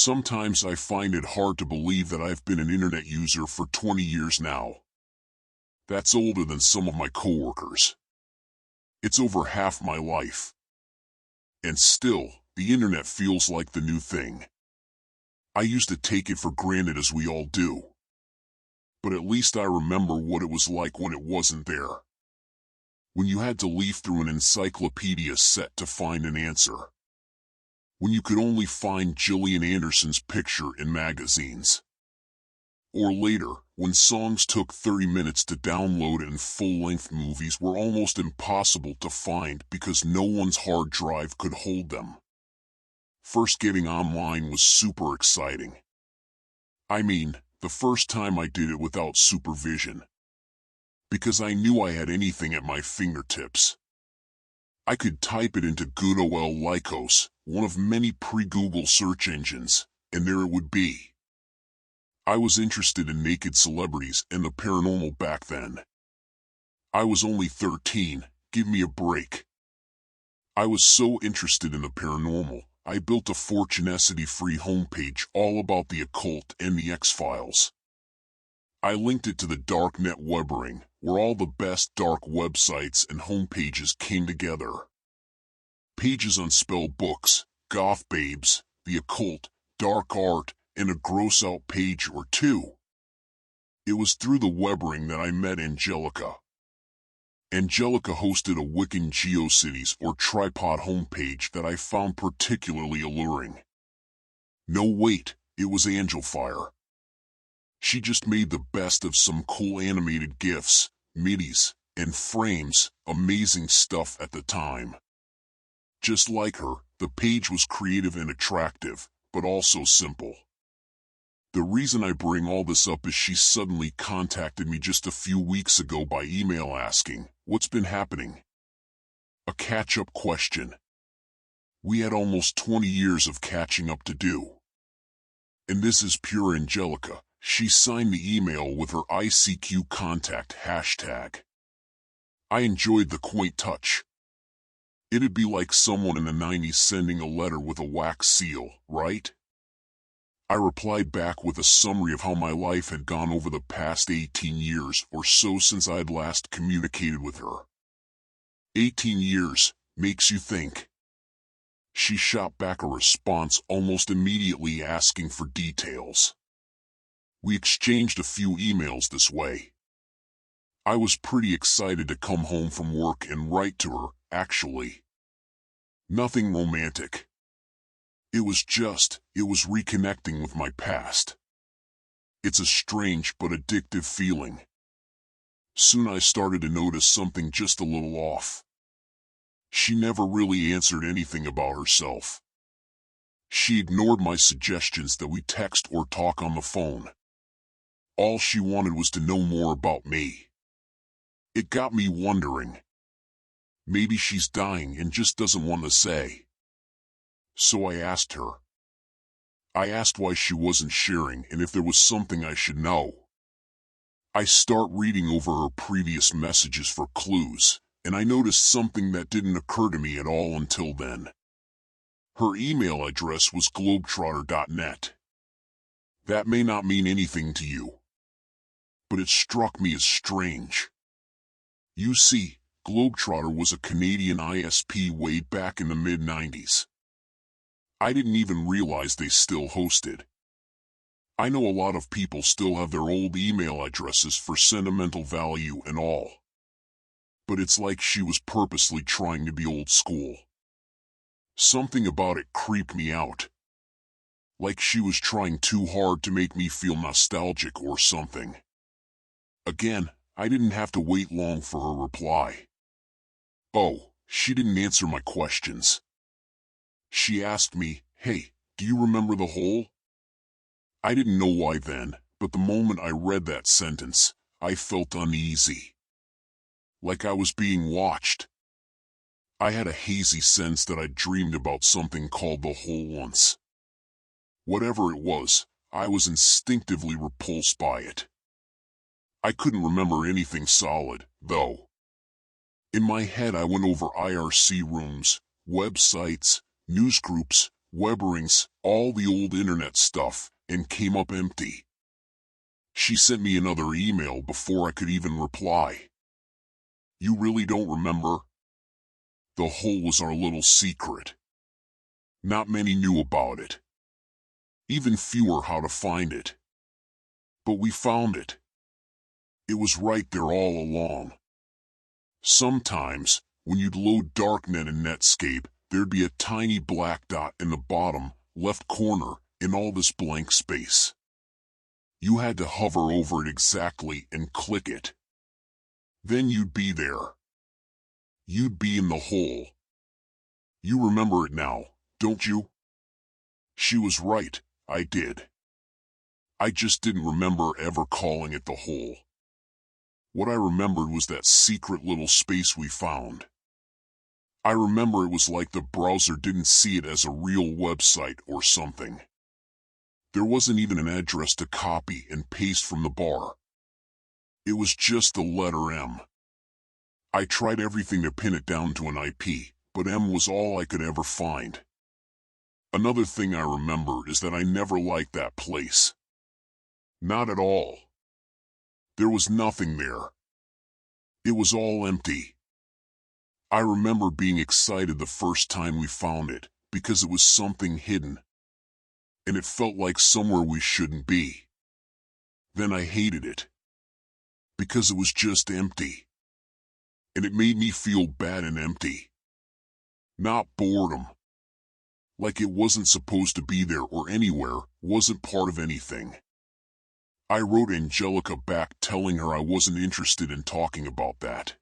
Sometimes I find it hard to believe that I've been an internet user for 20 years now. That's older than some of my coworkers. It's over half my life. And still, the internet feels like the new thing. I used to take it for granted, as we all do. But at least I remember what it was like when it wasn't there. When you had to leaf through an encyclopedia set to find an answer. When you could only find Gillian Anderson's picture in magazines. Or later, when songs took 30 minutes to download and full-length movies were almost impossible to find because no one's hard drive could hold them. First getting online was super exciting. I mean, the first time I did it without supervision. Because I knew I had anything at my fingertips. I could type it into good ol' Lycos, one of many pre-Google search engines, and there it would be. I was interested in naked celebrities and the paranormal back then. I was only 13, give me a break. I was so interested in the paranormal, I built a Fortunacity-free homepage all about the occult and the X-Files. I linked it to the darknet webring, where all the best dark websites and homepages came together. Pages on spell books, goth babes, the occult, dark art, and a gross-out page or two. It was through the webring that I met Angelica. Angelica hosted a Wiccan GeoCities or tripod homepage that I found particularly alluring. No wait, it was Angelfire. She just made the best of some cool animated GIFs, midis, and frames, amazing stuff at the time. Just like her, the page was creative and attractive, but also simple. The reason I bring all this up is she suddenly contacted me just a few weeks ago by email asking, "What's been happening?" A catch-up question. We had almost 20 years of catching up to do. And this is pure Angelica. She signed the email with her ICQ contact hashtag. I enjoyed the quaint touch. It'd be like someone in the 90s sending a letter with a wax seal, right? I replied back with a summary of how my life had gone over the past 18 years or so since I had last communicated with her. 18 years, makes you think. She shot back a response almost immediately asking for details. We exchanged a few emails this way. I was pretty excited to come home from work and write to her, actually. Nothing romantic. It was reconnecting with my past. It's a strange but addictive feeling. Soon I started to notice something just a little off. She never really answered anything about herself. She ignored my suggestions that we text or talk on the phone. All she wanted was to know more about me. It got me wondering. Maybe she's dying and just doesn't want to say. So I asked her. I asked why she wasn't sharing and if there was something I should know. I start reading over her previous messages for clues, and I noticed something that didn't occur to me at all until then. Her email address was globetrotter.net. That may not mean anything to you, but it struck me as strange. You see, Globetrotter was a Canadian ISP way back in the mid-90s. I didn't even realize they still hosted. I know a lot of people still have their old email addresses for sentimental value and all. But it's like she was purposely trying to be old school. Something about it creeped me out. Like she was trying too hard to make me feel nostalgic or something. Again, I didn't have to wait long for her reply. Oh, she didn't answer my questions. She asked me, "Hey, do you remember the hole?" I didn't know why then, but the moment I read that sentence, I felt uneasy. Like I was being watched. I had a hazy sense that I'd dreamed about something called the hole once. Whatever it was, I was instinctively repulsed by it. I couldn't remember anything solid, though. In my head I went over IRC rooms, websites, newsgroups, Webberings, all the old internet stuff, and came up empty. She sent me another email before I could even reply. You really don't remember? The hole was our little secret. Not many knew about it. Even fewer how to find it. But we found it. It was right there all along. Sometimes, when you'd load Darknet in Netscape, there'd be a tiny black dot in the bottom left corner in all this blank space. You had to hover over it exactly and click it. Then you'd be there. You'd be in the hole. You remember it now, don't you? She was right, I did. I just didn't remember ever calling it the hole. What I remembered was that secret little space we found. I remember it was like the browser didn't see it as a real website or something. There wasn't even an address to copy and paste from the bar. It was just the letter M. I tried everything to pin it down to an IP, but M was all I could ever find. Another thing I remember is that I never liked that place. Not at all. There was nothing there. It was all empty. I remember being excited the first time we found it, because it was something hidden. And it felt like somewhere we shouldn't be. Then I hated it. Because it was just empty. And it made me feel bad and empty. Not boredom. Like it wasn't supposed to be there or anywhere, wasn't part of anything. I wrote Angelica back telling her I wasn't interested in talking about that.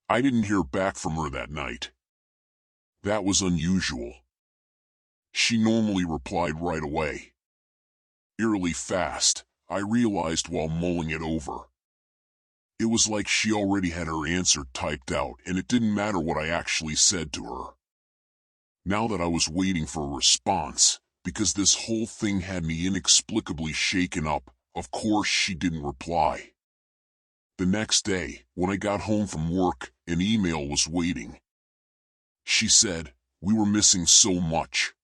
I didn't hear back from her that night. That was unusual. She normally replied right away. Eerily fast, I realized while mulling it over. It was like she already had her answer typed out and it didn't matter what I actually said to her. Now that I was waiting for a response, because this whole thing had me inexplicably shaken up, of course she didn't reply. The next day, when I got home from work, an email was waiting. She said, "We were missing so much.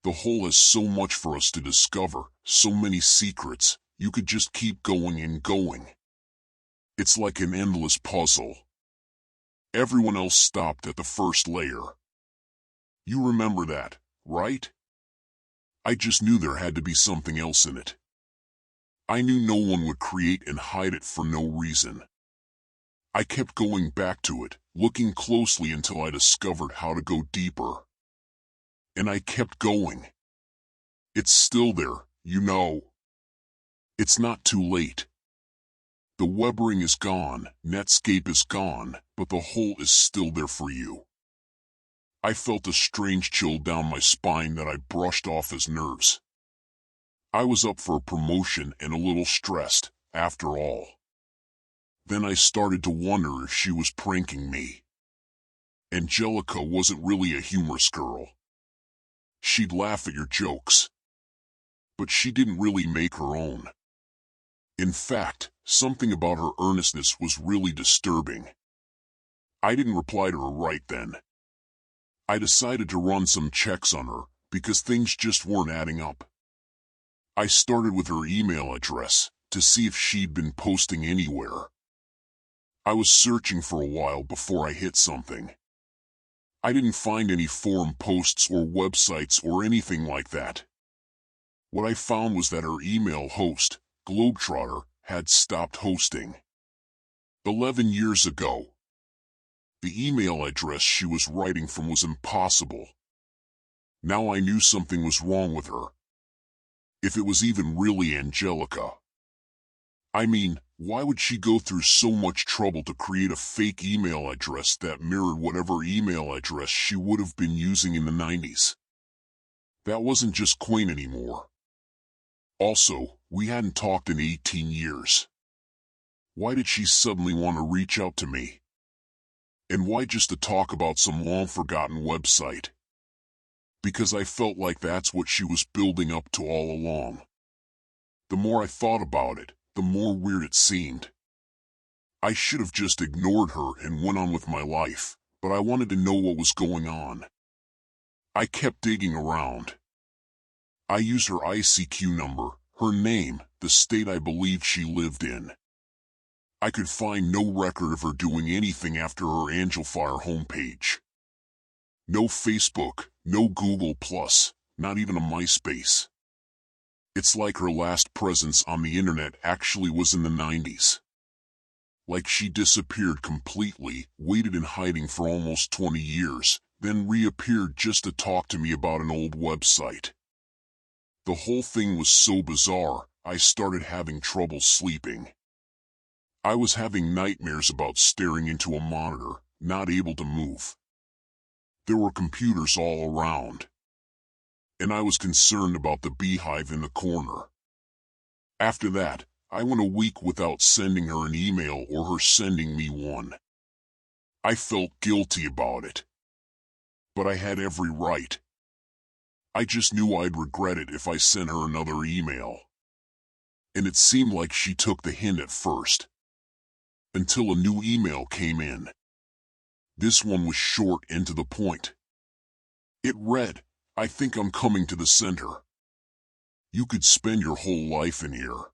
The hole has so much for us to discover, so many secrets, you could just keep going and going. It's like an endless puzzle." Everyone else stopped at the first layer. You remember that, right? I just knew there had to be something else in it. I knew no one would create and hide it for no reason. I kept going back to it, looking closely until I discovered how to go deeper. And I kept going. It's still there, you know. It's not too late. The webbering is gone, Netscape is gone, but the hole is still there for you. I felt a strange chill down my spine that I brushed off as nerves. I was up for a promotion and a little stressed, after all. Then I started to wonder if she was pranking me. Angelica wasn't really a humorous girl. She'd laugh at your jokes. But she didn't really make her own. In fact, something about her earnestness was really disturbing. I didn't reply to her right then. I decided to run some checks on her, because things just weren't adding up. I started with her email address, to see if she'd been posting anywhere. I was searching for a while before I hit something. I didn't find any forum posts or websites or anything like that. What I found was that her email host, Globetrotter, had stopped hosting. 11 years ago. The email address she was writing from was impossible. Now I knew something was wrong with her. If it was even really Angelica. I mean, why would she go through so much trouble to create a fake email address that mirrored whatever email address she would have been using in the 90s? That wasn't just quaint anymore. Also, we hadn't talked in 18 years. Why did she suddenly want to reach out to me? And why just to talk about some long-forgotten website? Because I felt like that's what she was building up to all along. The more I thought about it, the more weird it seemed. I should have just ignored her and went on with my life, but I wanted to know what was going on. I kept digging around. I used her ICQ number, her name, the state I believed she lived in. I could find no record of her doing anything after her Angelfire homepage. No Facebook, no Google+, not even a MySpace. It's like her last presence on the internet actually was in the 90s. Like she disappeared completely, waited in hiding for almost 20 years, then reappeared just to talk to me about an old website. The whole thing was so bizarre, I started having trouble sleeping. I was having nightmares about staring into a monitor, not able to move. There were computers all around. And I was concerned about the beehive in the corner. After that, I went a week without sending her an email or her sending me one. I felt guilty about it. But I had every right. I just knew I'd regret it if I sent her another email. And it seemed like she took the hint at first. Until a new email came in. This one was short and to the point. It read, "I think I'm coming to the center. You could spend your whole life in here."